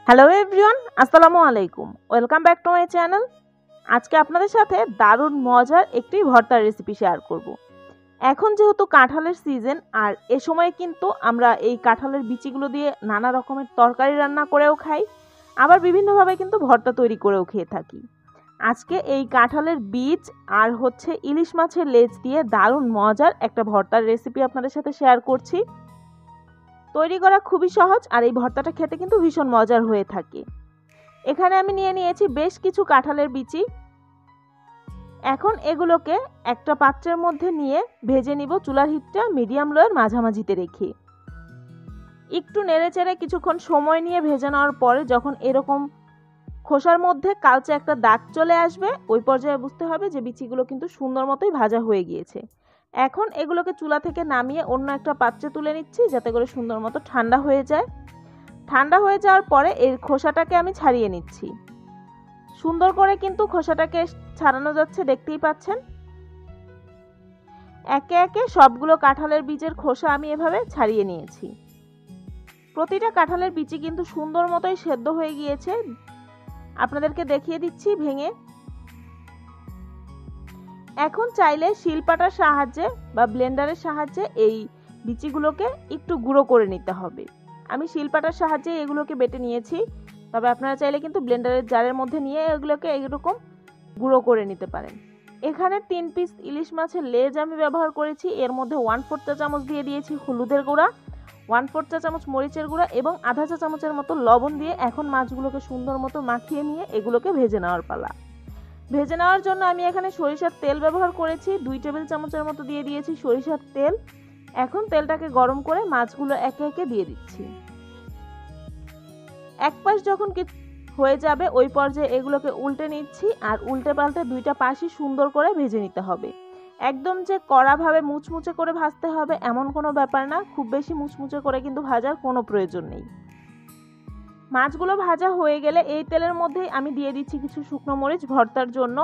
Hello everyone, আসসালামু আলাইকুম। Welcome back to my channel. আজকে আপনাদের সাথে দারুণ মজার একটি ভর্তার রেসিপি শেয়ার করব। এখন যেহেতু কাঁঠালের সিজন, আর এ সময় কিন্তু আমরা এই কাঁঠালের বিচিগুলো দিয়ে নানা রকমের তরকারি রান্না করেও খাই, আবার বিভিন্নভাবে কিন্তু ভর্তা তৈরি করেও খেয়ে থাকি। আজকে এই কাঁঠালের বীজ আর ইলিশ মাছের লেজ দিয়ে দারুণ মজার একটা ভর্তার রেসিপি আপনাদের সাথে শেয়ার করছি। তৈরি করা খুবই সহজ, আর এই ভর্তাটা খেতে কিন্তু ভীষণ মজার হয়ে থাকে। এখানে আমি নিয়েছি বেশ কিছু কাঁঠালের বিচি। এখন এগুলোকে একটা পাত্রের মধ্যে নিয়ে ভেজে নিব, চুলার হিটটা মিডিয়াম লোয়ের মাঝামাঝিতে রেখে। একটু নেড়েচেড়ে কিছুক্ষণ সময় নিয়ে ভেজে নেওয়ার পরে যখন এরকম খোসার মধ্যে কালচে একটা দাগ চলে আসবে, ওই পর্যায়ে বুঝতে হবে যে বিচিগুলো কিন্তু সুন্দর মতোই ভাজা হয়ে গিয়েছে। এখন এগুলোকে চুলা থেকে নামিয়ে অন্য একটা পাত্রে তুলে নিচ্ছি, যাতে করে সুন্দর মতো ঠান্ডা হয়ে যায়। ঠান্ডা হয়ে যাওয়ার পরে এর খোসাটাকে আমি ছাড়িয়ে নিচ্ছি। সুন্দর করে কিন্তু খোসাটাকে ছাড়ানো যাচ্ছে, দেখতেই পাচ্ছেন। একে একে সবগুলো কাঁঠালের বীজের খোসা আমি এভাবে ছাড়িয়ে নিয়েছি। প্রতিটা কাঁঠালের বীজ কিন্তু সুন্দর মতোই সেদ্ধ হয়ে গিয়েছে, আপনাদেরকে দেখিয়ে দিচ্ছি ভেঙে। এখন চাইলে শিলপাটার সাহায্যে বা ব্লেন্ডারের সাহায্যে এই বিচিগুলোকে একটু গুঁড়ো করে নিতে হবে। আমি শিলপাটার সাহায্যে এগুলোকে বেটে নিয়েছি, তবে আপনারা চাইলে কিন্তু ব্লেন্ডারের জারের মধ্যে নিয়ে এগুলোকে এইরকম গুঁড়ো করে নিতে পারেন। এখানে 3 পিস ইলিশ মাছের লেজ আমি ব্যবহার করেছি। এর মধ্যে 1/4 চা চামচ দিয়ে দিয়েছি হলুদের গুঁড়া, 1/4 চা চামচ মরিচের গুঁড়া এবং আধা চা চামচের মতো লবণ দিয়ে এখন মাছগুলোকে সুন্দর মতো মাখিয়ে নিয়ে এগুলোকে ভেজে নেওয়ার পালা। ভেজে নেওয়ার জন্য আমি এখানে সরিষার তেল ব্যবহার করেছি। 2 টেবিল চামচের মতো দিয়ে দিয়েছি সরিষার তেল। এখন তেলটাকে গরম করে মাছগুলো একে একে দিয়ে দিচ্ছি। এক পাশ যখন হয়ে যাবে ওই পর্যায়ে এগুলোকে উল্টে নিচ্ছি, আর উল্টে পাল্টে দুইটা পাশই সুন্দর করে ভেজে নিতে হবে। একদম যে কড়াভাবে মুচমুচে করে ভাজতে হবে এমন কোনো ব্যাপার না, খুব বেশি মুচমুচে করে কিন্তু ভাজার কোনো প্রয়োজন নেই। মাছগুলো ভাজা হয়ে গেলে এই তেলের মধ্যেই আমি দিয়ে দিচ্ছি কিছু শুকনো মরিচ ভর্তার জন্য,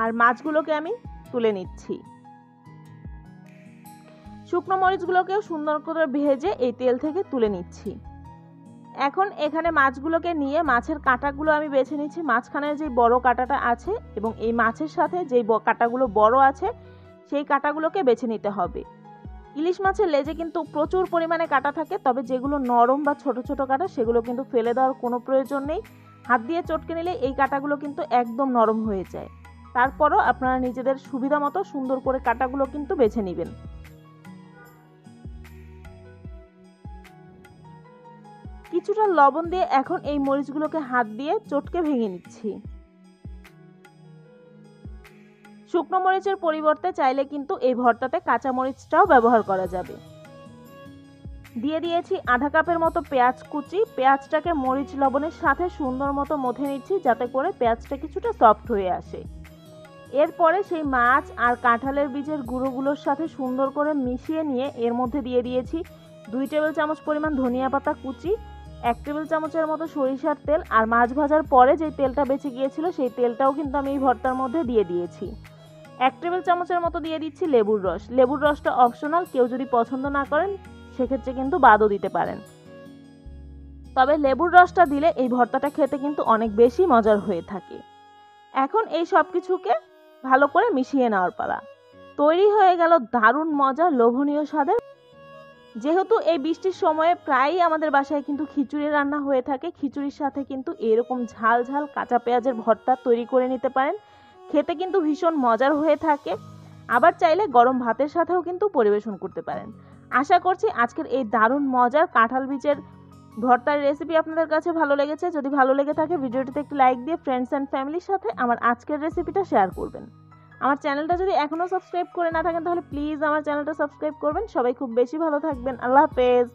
আর মাছগুলোকে আমি তুলে নিচ্ছি। শুকনো মরিচগুলোকেও সুন্দর করে ভেজে এই তেল থেকে তুলে নিচ্ছি। এখন এখানে মাছগুলোকে নিয়ে মাছের কাঁটাগুলো আমি বেছে নিচ্ছি। মাঝখানের যে বড় কাঁটাটা আছে এবং এই মাছের সাথে যেই কাঁটাগুলো বড় আছে সেই কাঁটাগুলোকে বেছে নিতে হবে। ইলিশ মাছের লেজে কিন্তু প্রচুর পরিমাণে কাঁটা থাকে, তবে যেগুলো নরম বা ছোট ছোট কাঁটা সেগুলো কিন্তু ফেলে দেওয়ার কোনো প্রয়োজন নেই। হাত দিয়ে চটকে নিলে এই কাঁটাগুলো কিন্তু একদম নরম হয়ে যায়। তারপরও আপনারা নিজেদের সুবিধা মতো সুন্দর করে কাঁটাগুলো কিন্তু বেছে নেবেন। কিছুটা লবণ দিয়ে এখন এই মরিচগুলোকে হাত দিয়ে চটকে ভেঙে নিচ্ছি। শুকনো মরিচের পরিবর্তে চাইলে কিন্তু এই ভর্তাতে কাঁচা মরিচটাও ব্যবহার করা যাবে। দিয়ে দিয়েছি আধা কাপের মতো পেঁয়াজ কুচি। পেঁয়াজটাকে মরিচ লবণের সাথে সুন্দর মতো মথে নিচ্ছি, যাতে করে পেঁয়াজটা কিছুটা সফট হয়ে আসে। এরপরে সেই মাছ আর কাঁঠালের বীজের গুঁড়োগুলোর সাথে সুন্দর করে মিশিয়ে নিয়ে এর মধ্যে দিয়ে দিয়েছি 2 টেবিল চামচ পরিমাণ ধনিয়া পাতা কুচি, 1 টেবিল চামচের মতো সরিষার তেল, আর মাছ ভাজার পরে যে তেলটা বেঁচে গিয়েছিল সেই তেলটাও কিন্তু আমি এই ভর্তার মধ্যে দিয়ে দিয়েছি। 1 টেবিল চামচের মতো দিয়ে দিচ্ছি লেবুর রস। লেবুর রসটা অপশনাল, কেউ যদি পছন্দ না করেন সেক্ষেত্রে কিন্তু বাদও দিতে পারেন, তবে লেবুর রসটা দিলে এই ভর্তাটা খেতে কিন্তু অনেক বেশি মজার হয়ে থাকে। এখন এই সব কিছুকে ভালো করে মিশিয়ে নেওয়ার পালা। তৈরি হয়ে গেল দারুণ মজার লোভনীয় স্বাদের। যেহেতু এই বৃষ্টির সময়ে প্রায়ই আমাদের বাসায় কিন্তু খিচুড়ি রান্না হয়ে থাকে, খিচুড়ির সাথে কিন্তু এরকম ঝাল ঝাল কাঁচা পেঁয়াজের ভর্তা তৈরি করে নিতে পারেন, খেতে কিন্তু ভীষণ মজার হয়ে থাকে। আবার চাইলে গরম ভাতের সাথেও কিন্তু পরিবেশন করতে পারেন। আশা করছি আজকের এই দারুণ মজার কাঁঠাল বীজের ভর্তার রেসিপি আপনাদের কাছে ভালো লেগেছে। যদি ভালো লেগে থাকে ভিডিওটিতে একটি লাইক দিয়ে ফ্রেন্ডস অ্যান্ড ফ্যামিলির সাথে আমার আজকের রেসিপিটা শেয়ার করবেন। আমার চ্যানেলটা যদি এখনও সাবস্ক্রাইব করে না থাকেন তাহলে প্লিজ আমার চ্যানেলটা সাবস্ক্রাইব করবেন। সবাই খুব বেশি ভালো থাকবেন। আল্লাহ হাফেজ।